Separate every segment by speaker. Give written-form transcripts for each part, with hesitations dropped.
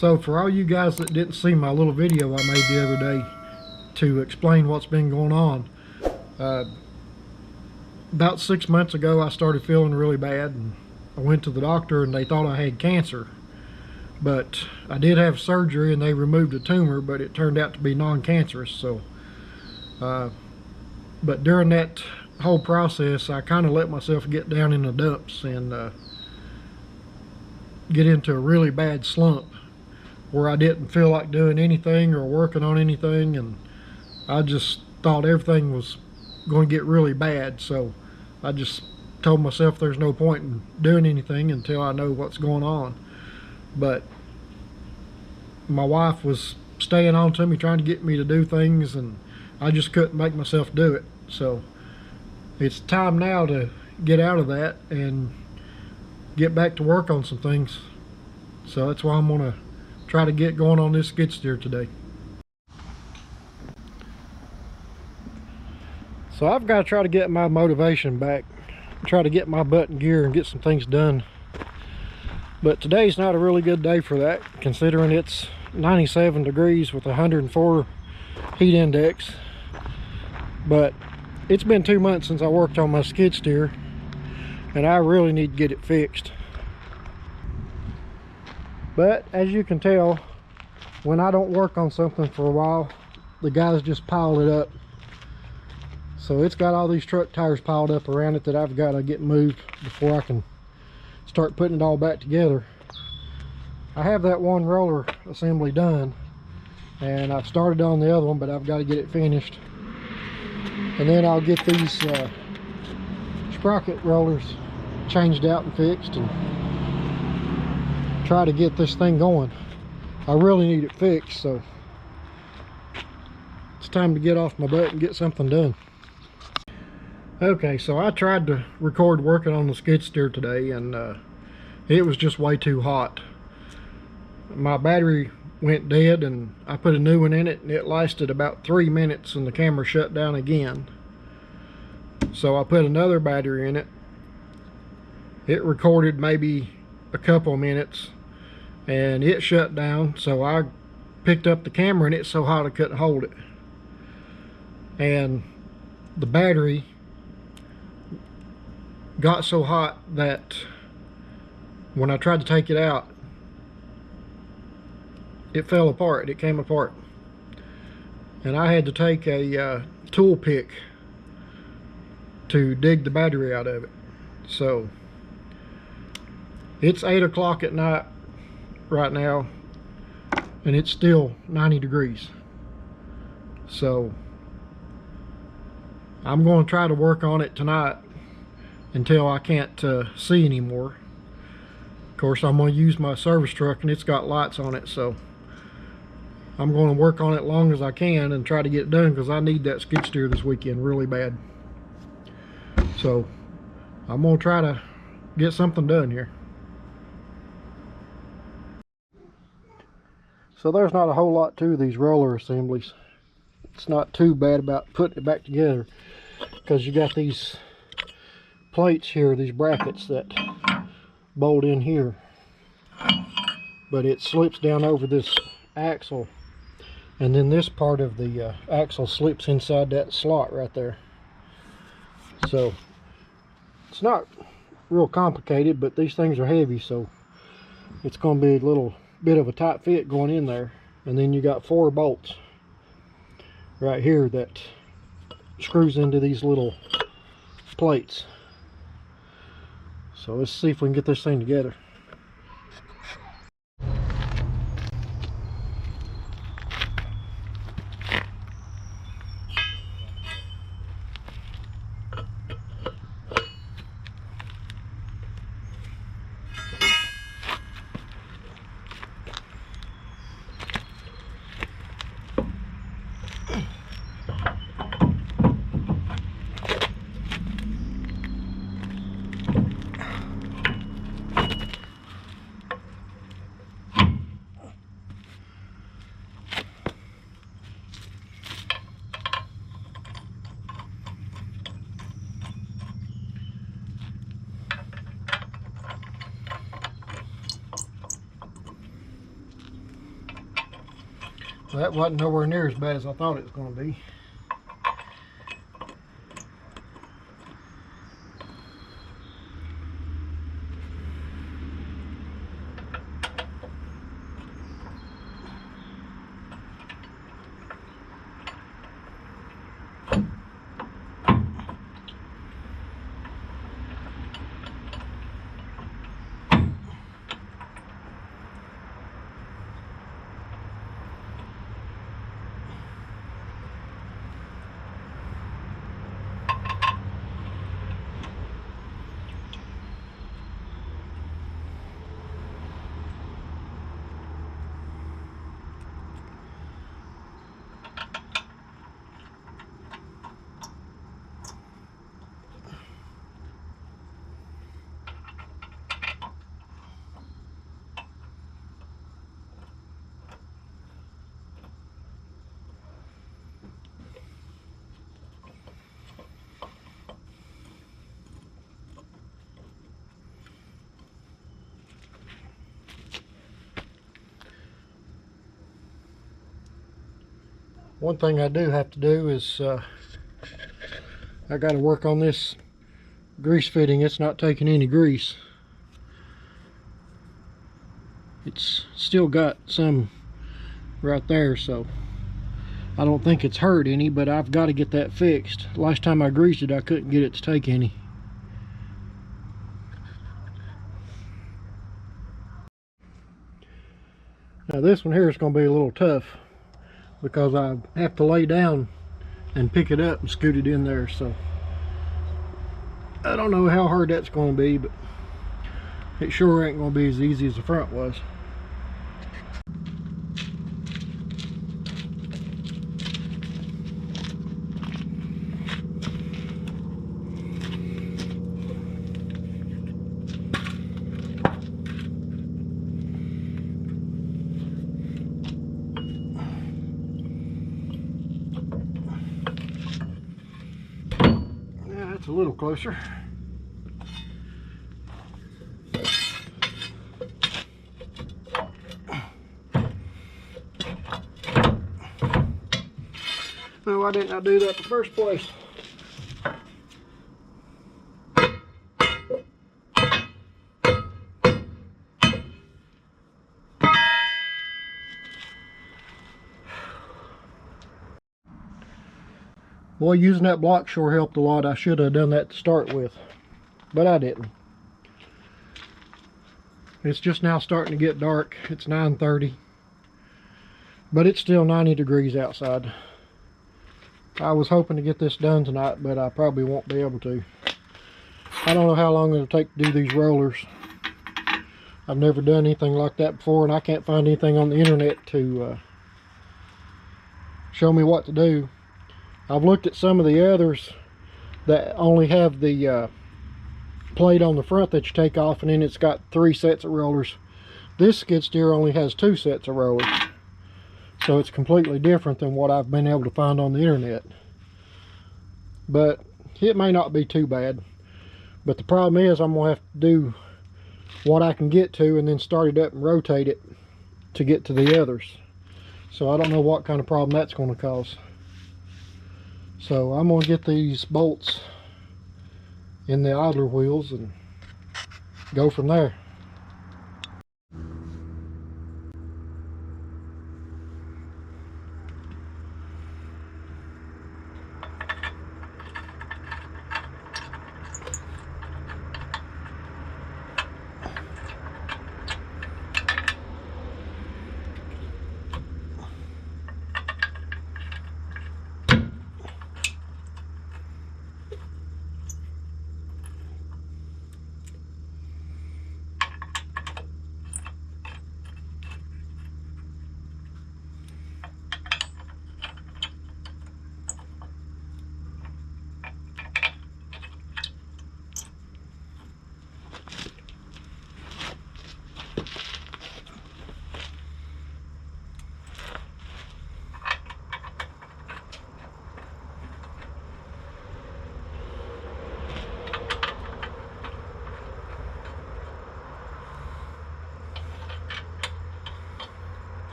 Speaker 1: So for all you guys that didn't see my little video I made the other day to explain what's been going on, about 6 months ago I started feeling really bad, and I went to the doctor and they thought I had cancer. But I did have surgery and they removed a tumor, but it turned out to be non-cancerous. So but during that whole process I kind of let myself get down in the dumps and get into a really bad slump where I didn't feel like doing anything or working on anything, and I just thought everything was going to get really bad. So I just told myself there's no point in doing anything until I know what's going on. But my wife was staying on to me, trying to get me to do things, and I just couldn't make myself do it. So it's time now to get out of that and get back to work on some things. So that's why I'm gonna try to get going on this skid steer today. So I've got to try to get my motivation back, try to get my butt in gear and get some things done. But today's not a really good day for that, considering it's 97 degrees with 104 heat index. But it's been 2 months since I worked on my skid steer, and I really need to get it fixed. But as you can tell, when I don't work on something for a while, the guys just pile it up. So it's got all these truck tires piled up around it that I've got to get moved before I can start putting it all back together. I have that one roller assembly done, and I've started on the other one, but I've got to get it finished. And then I'll get these sprocket rollers changed out and fixed and try to get this thing going. I really need it fixed, so it's time to get off my butt and get something done. Okay, so I tried to record working on the skid steer today, and it was just way too hot. My battery went dead and I put a new one in it, and it lasted about 3 minutes and the camera shut down again. So I put another battery in it. It recorded maybe a couple minutes and it shut down, so I picked up the camera and it's so hot I couldn't hold it. And the battery got so hot that when I tried to take it out, it fell apart. It came apart, and I had to take a tool pick to dig the battery out of it. So it's 8 o'clock at night right now, and it's still 90 degrees. So I'm going to try to work on it tonight until I can't see anymore. Of course, I'm going to use my service truck, and it's got lights on it, so I'm going to work on it as long as I can and try to get it done, because I need that skid steer this weekend really bad. So I'm going to try to get something done here. So there's not a whole lot to these roller assemblies. It's not too bad about putting it back together, because you got these plates here, these brackets that bolt in here, but it slips down over this axle, and then this part of the axle slips inside that slot right there. So it's not real complicated, but these things are heavy, so it's going to be a little bit of a tight fit going in there. And then you got 4 bolts right here that screws into these little plates. So let's see if we can get this thing together. That wasn't nowhere near as bad as I thought it was going to be. One thing I do have to do is I got to work on this grease fitting. It's not taking any grease. It's still got some right there, so I don't think it's hurt any, but I've got to get that fixed. Last time I greased it, I couldn't get it to take any. Now this one here is going to be a little tough because I have to lay down and pick it up and scoot it in there, so I don't know how hard that's going to be, but it sure ain't going to be as easy as the front was. A little closer. Oh, why didn't I do that in the first place? Boy, using that block sure helped a lot. I should have done that to start with, but I didn't. It's just now starting to get dark. It's 9:30, but it's still 90 degrees outside. I was hoping to get this done tonight, but I probably won't be able to. I don't know how long it'll take to do these rollers. I've never done anything like that before, and I can't find anything on the internet to show me what to do. I've looked at some of the others that only have the plate on the front that you take off, and then it's got 3 sets of rollers. This skid steer only has 2 sets of rollers, so it's completely different than what I've been able to find on the internet. But it may not be too bad. But the problem is I'm going to have to do what I can get to and then start it up and rotate it to get to the others. So I don't know what kind of problem that's going to cause. So I'm going to get these bolts in the idler wheels and go from there.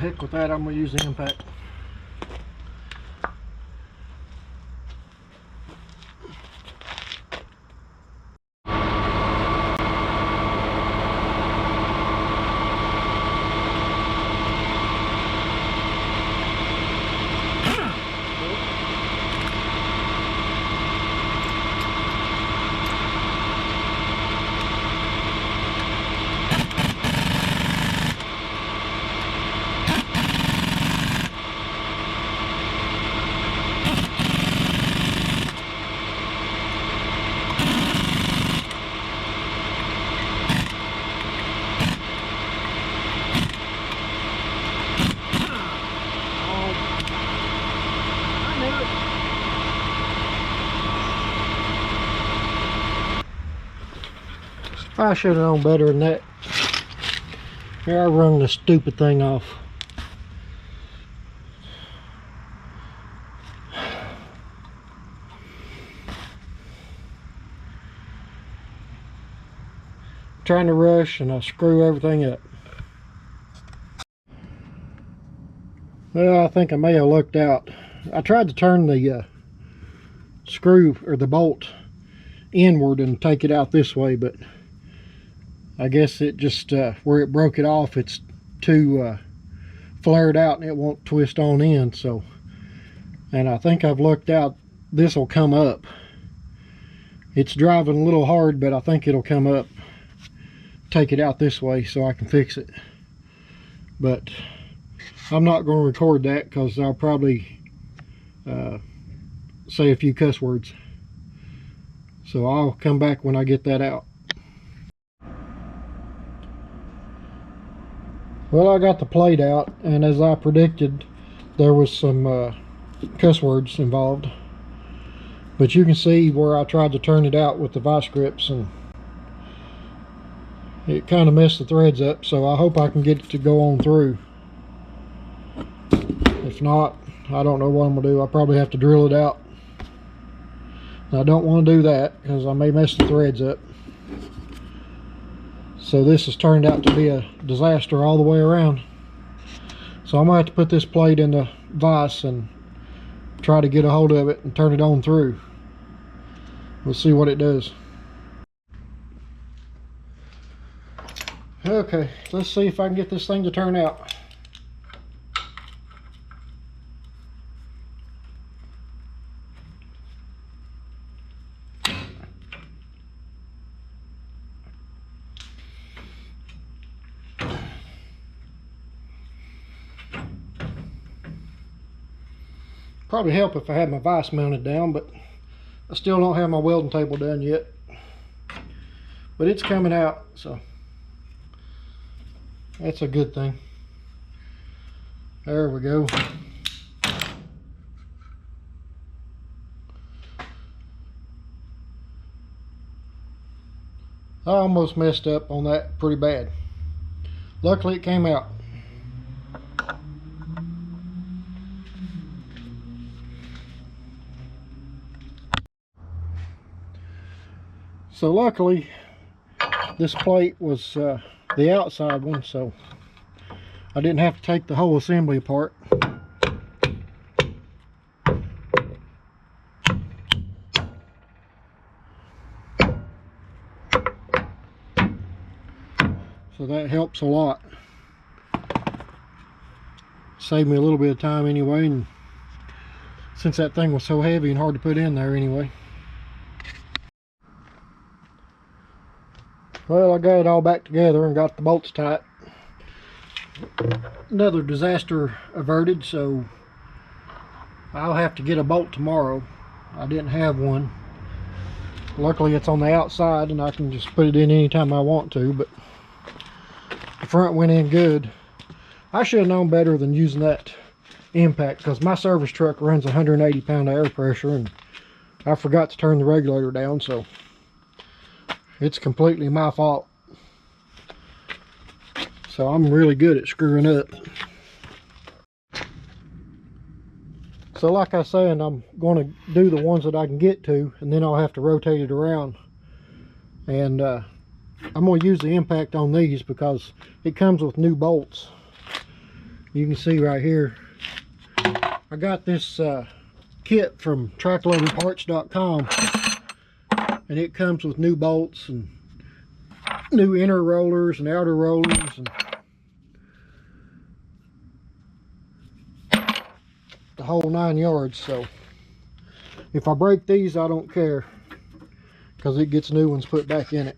Speaker 1: heck with that, I'm going to use the impact. I should have known better than that. Here, I wrung the stupid thing off. Trying to rush and I screw everything up. Well, I think I may have lucked out. I tried to turn the screw or the bolt inward and take it out this way, but I guess it just where it broke it off, it's too flared out and it won't twist on in. So, and I think I've lucked out. This will come up. It's driving a little hard, but I think it'll come up. Take it out this way so I can fix it. But I'm not going to record that because I'll probably say a few cuss words. So I'll come back when I get that out. Well, I got the plate out, and as I predicted, there was some cuss words involved. But you can see where I tried to turn it out with the vice grips, and it kind of messed the threads up, so I hope I can get it to go on through. If not, I don't know what I'm going to do. I'll probably have to drill it out. And I don't want to do that because I may mess the threads up. So this has turned out to be a disaster all the way around. So I'm going to have to put this plate in the vise and try to get a hold of it and turn it on through. We'll see what it does. Okay, let's see if I can get this thing to turn out. Probably help if I had my vise mounted down, but I still don't have my welding table done yet. But it's coming out, so that's a good thing. There we go. I almost messed up on that pretty bad. Luckily it came out. So luckily this plate was the outside one, so I didn't have to take the whole assembly apart. So that helps a lot. Saved me a little bit of time anyway, and since that thing was so heavy and hard to put in there anyway. Well, I got it all back together and got the bolts tight. Another disaster averted, so I'll have to get a bolt tomorrow. I didn't have one. Luckily it's on the outside and I can just put it in anytime I want to, but the front went in good. I should have known better than using that impact because my service truck runs 180 pound air pressure and I forgot to turn the regulator down, so it's completely my fault. So I'm really good at screwing up. So like I said, I'm going to do the ones that I can get to, and then I'll have to rotate it around. And I'm going to use the impact on these because it comes with new bolts. You can see right here, I got this kit from trackloadingparts.com, and it comes with new bolts and new inner rollers and outer rollers and the whole 9 yards. So if I break these, I don't care, because it gets new ones put back in it.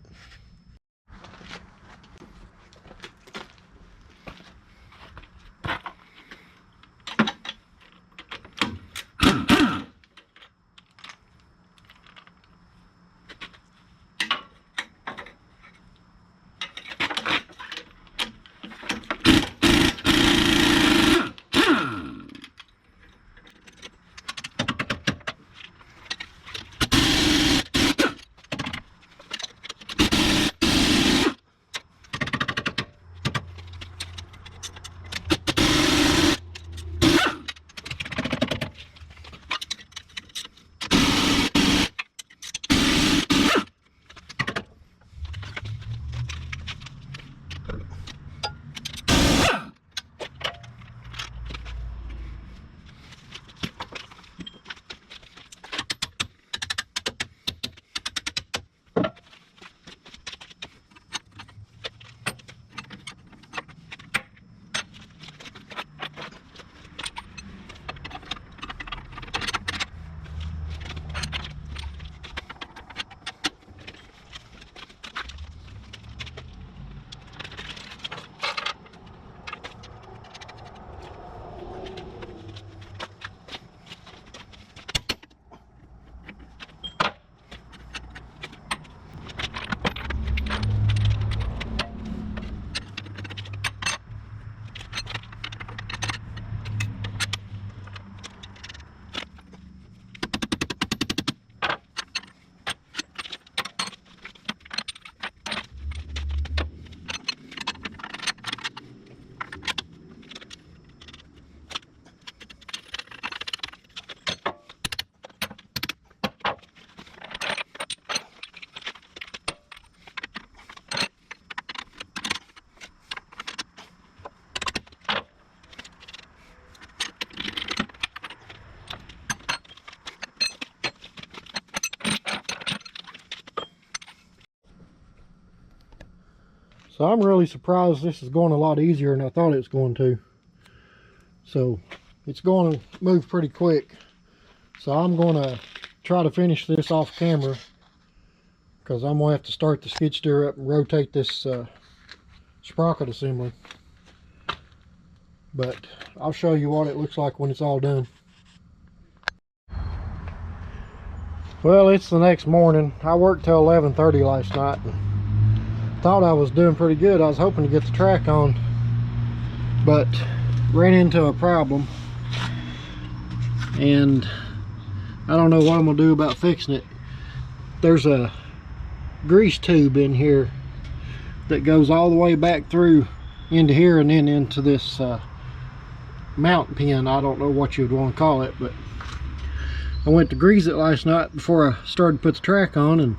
Speaker 1: So I'm really surprised this is going a lot easier than I thought it was going to. So it's going to move pretty quick. So I'm going to try to finish this off camera, because I'm going to have to start the skid steer up and rotate this sprocket assembly. But I'll show you what it looks like when it's all done. Well, it's the next morning. I worked till 11:30 last night. Thought I was doing pretty good. I was hoping to get the track on, but ran into a problem, and I don't know what I'm gonna do about fixing it. There's a grease tube in here that goes all the way back through into here and then into this mount pin. I don't know what you'd want to call it, but I went to grease it last night before I started to put the track on, and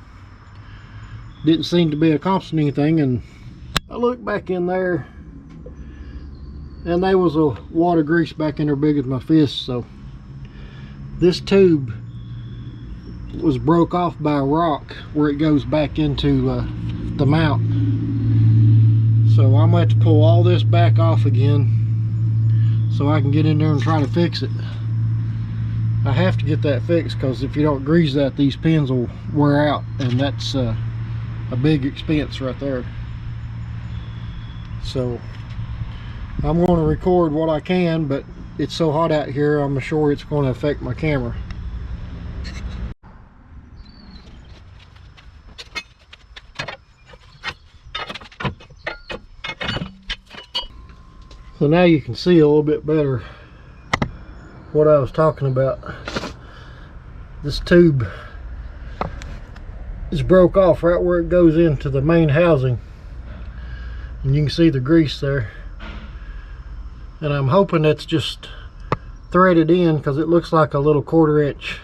Speaker 1: didn't seem to be accomplishing anything. And I looked back in there, and there was a wad of grease back in there big as my fist. So this tube was broke off by a rock where it goes back into the mount. So I'm going to have to pull all this back off again so I can get in there and try to fix it. I have to get that fixed, because if you don't grease that, these pins will wear out, and that's a big expense right there. So I'm going to record what I can, but it's so hot out here, I'm sure it's going to affect my camera. So now you can see a little bit better what I was talking about. This tube is broke off right where it goes into the main housing, and you can see the grease there. And I'm hoping that's just threaded in, because it looks like a little 1/4 inch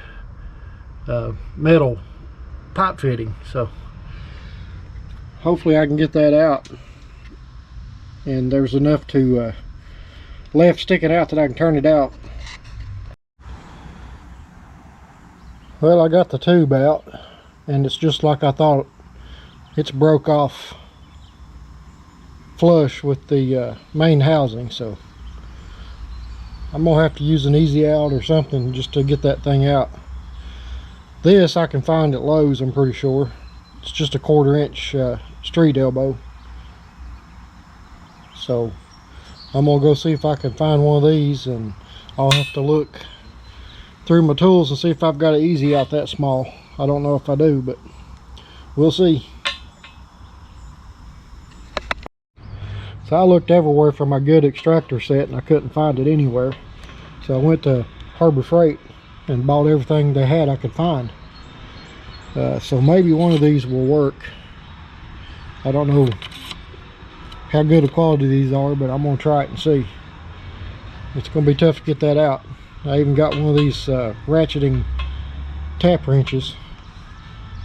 Speaker 1: metal pipe fitting. So hopefully I can get that out, and there's enough to left sticking out that I can turn it out. Well, I got the tube out, and it's just like I thought. It's broke off flush with the main housing, so I'm gonna have to use an easy out or something just to get that thing out. This I can find at Lowe's, I'm pretty sure. It's just a 1/4 inch street elbow. So I'm gonna go see if I can find one of these, and I'll have to look through my tools and see if I've got an easy out that small. I don't know if I do, but we'll see. So I looked everywhere for my good extractor set and I couldn't find it anywhere. So I went to Harbor Freight and bought everything they had I could find. So maybe one of these will work. I don't know how good a quality these are, but I'm gonna try it and see. It's gonna be tough to get that out. I even got one of these ratcheting tap wrenches,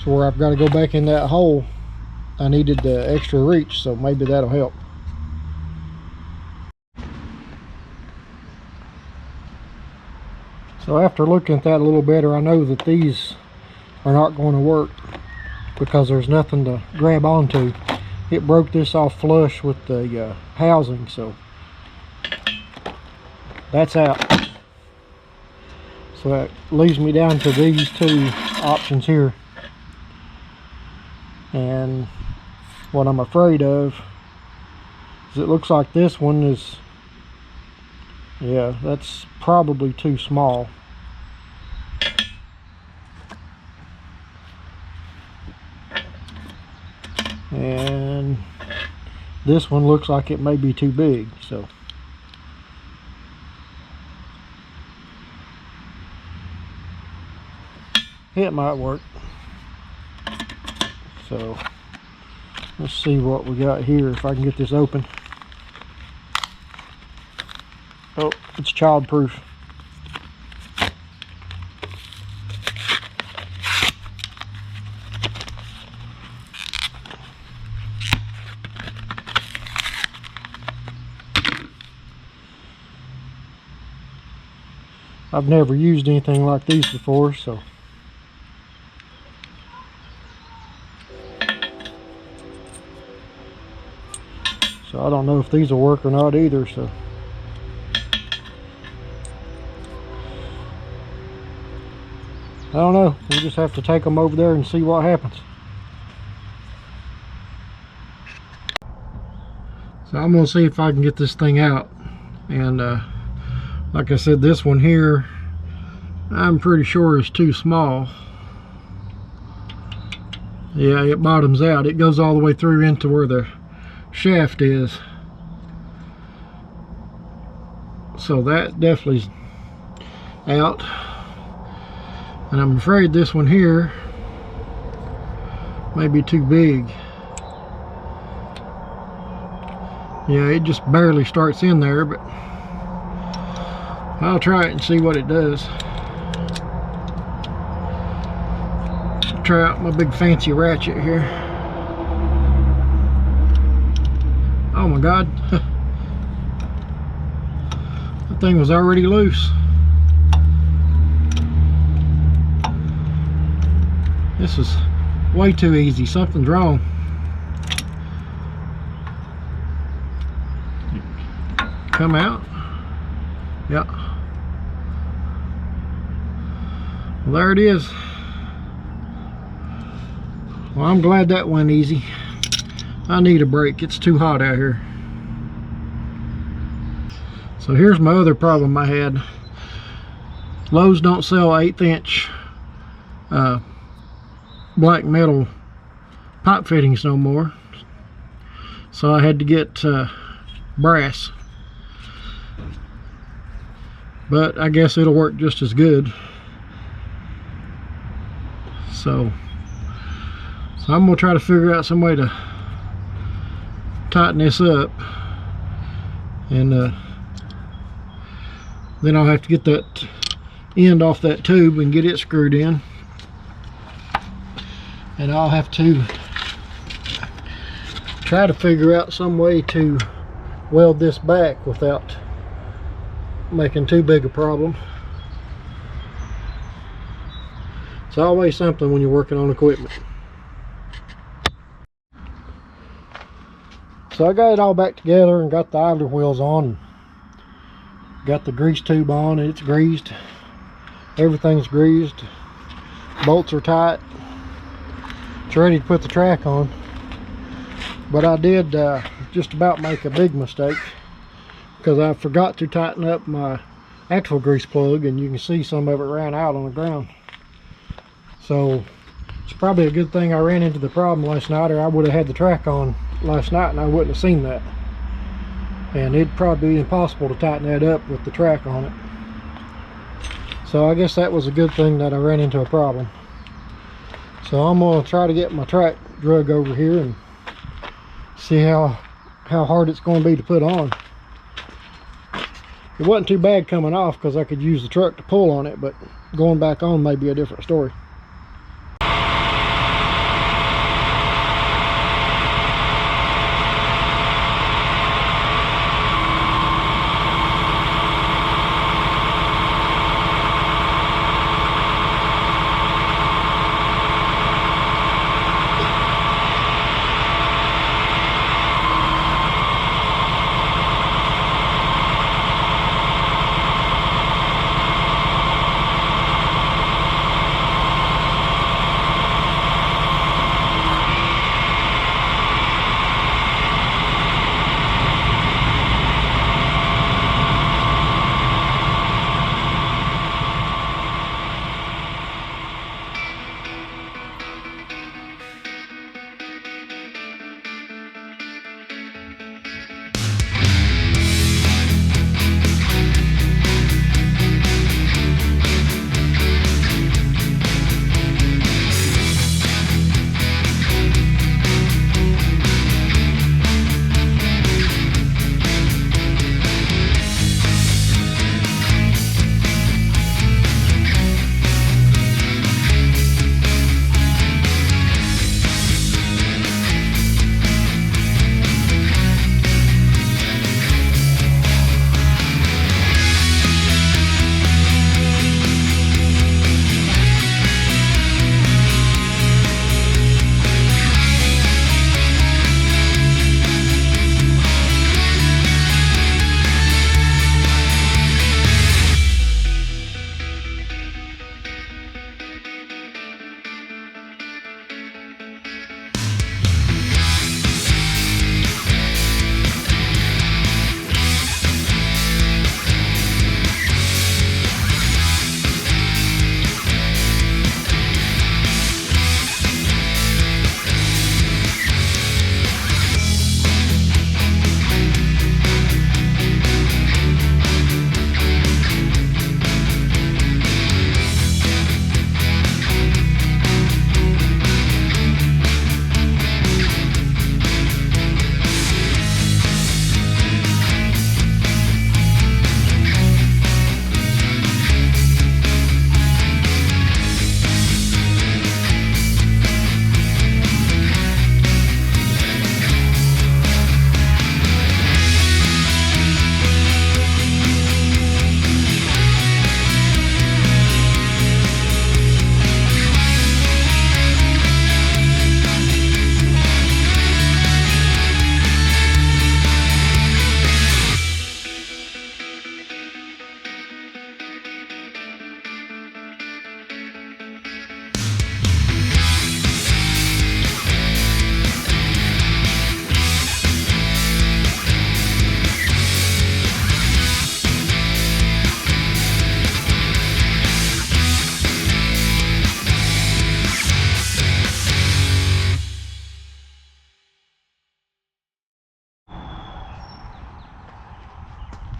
Speaker 1: so where I've got to go back in that hole, I needed the extra reach, so maybe that'll help. So after looking at that a little better, I know that these are not going to work because there's nothing to grab onto. It broke this off flush with the housing, so that's out. So that leaves me down to these two options here. And what I'm afraid of is it looks like this one is, yeah, that's probably too small. And this one looks like it may be too big, so it might work. So let's see what we got here, if I can get this open. Oh, it's child-proof. I've never used anything like these before, so I don't know if these will work or not either. So I don't know. We'll just have to take them over there and see what happens. So I'm gonna see if I can get this thing out. And like I said, this one here I'm pretty sure is too small. Yeah, it bottoms out. It goes all the way through into where the shaft is. So that definitely is out. And I'm afraid this one here may be too big. Yeah, it just barely starts in there, but I'll try it and see what it does. Try out my big fancy ratchet here. Oh my God. That thing was already loose. This is way too easy. Something's wrong. Come out. Yep. Well, there it is. Well, I'm glad that went easy. I need a break. It's too hot out here. So here's my other problem I had. Lowe's don't sell 1/8 inch black metal pipe fittings no more. So I had to get brass. But I guess it'll work just as good. So I'm gonna try to figure out some way to tighten this up, and then I'll have to get that end off that tube and get it screwed in, and I'll have to try to figure out some way to weld this back without making too big a problem. It's always something when you're working on equipment. So I got it all back together and got the idler wheels on. Got the grease tube on, it's greased. Everything's greased. Bolts are tight. It's ready to put the track on. But I did just about make a big mistake, because I forgot to tighten up my actual grease plug, and you can see some of it ran out on the ground. So it's probably a good thing I ran into the problem last night, or I would have had the track on last night and I wouldn't have seen that. And it'd probably be impossible to tighten that up with the track on it. So I guess that was a good thing that I ran into a problem. So I'm going to try to get my track drug over here and see how hard it's going to be to put on. It wasn't too bad coming off because I could use the truck to pull on it, but going back on may be a different story.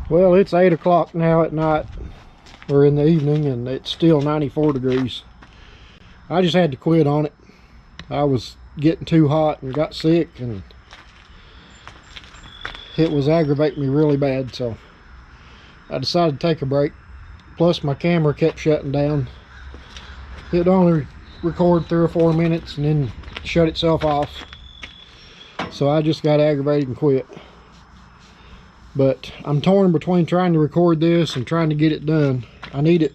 Speaker 1: Well, it's 8 o'clock now at night, or in the evening, and it's still 94 degrees. I just had to quit on it. I was getting too hot and got sick, and it was aggravating me really bad, so I decided to take a break. Plus my camera kept shutting down. It'd only record 3 or 4 minutes and then shut itself off. So I just got aggravated and quit. But I'm torn between trying to record this and trying to get it done. I need it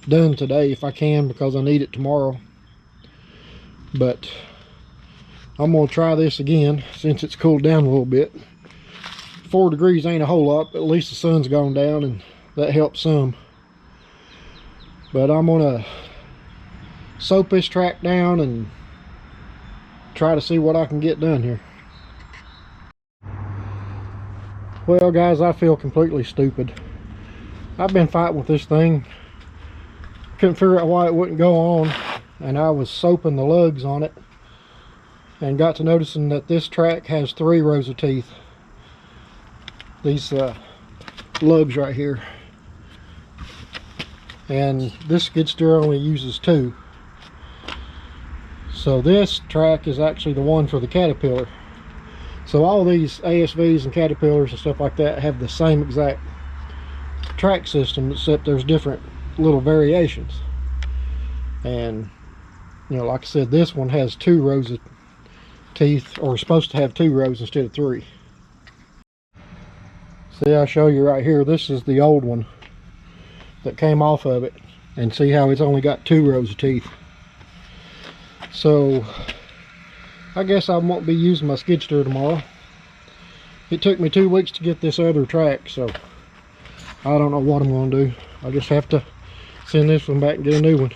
Speaker 1: done today if I can, because I need it tomorrow. But I'm gonna try this again since it's cooled down a little bit. 4 degrees ain't a whole lot, but at least the sun's gone down and that helps some. But I'm gonna soap this track down and try to see what I can get done here. Well guys, I feel completely stupid. I've been fighting with this thing, couldn't figure out why it wouldn't go on, and I was soaping the lugs on it and got to noticing that this track has 3 rows of teeth. These lugs right here, and this skid steer only uses 2. So this track is actually the one for the Caterpillar. So all these ASVs and Caterpillars and stuff like that have the same exact track system, except there's different little variations. And you know, like I said, this one has 2 rows of teeth, or supposed to have 2 rows instead of 3. See, I'll show you right here. This is the old one that came off of it, and see how it's only got 2 rows of teeth. So I guess I won't be using my skid steer tomorrow. It took me 2 weeks to get this other track, so I don't know what I'm going to do. I'll just have to send this one back and get a new one.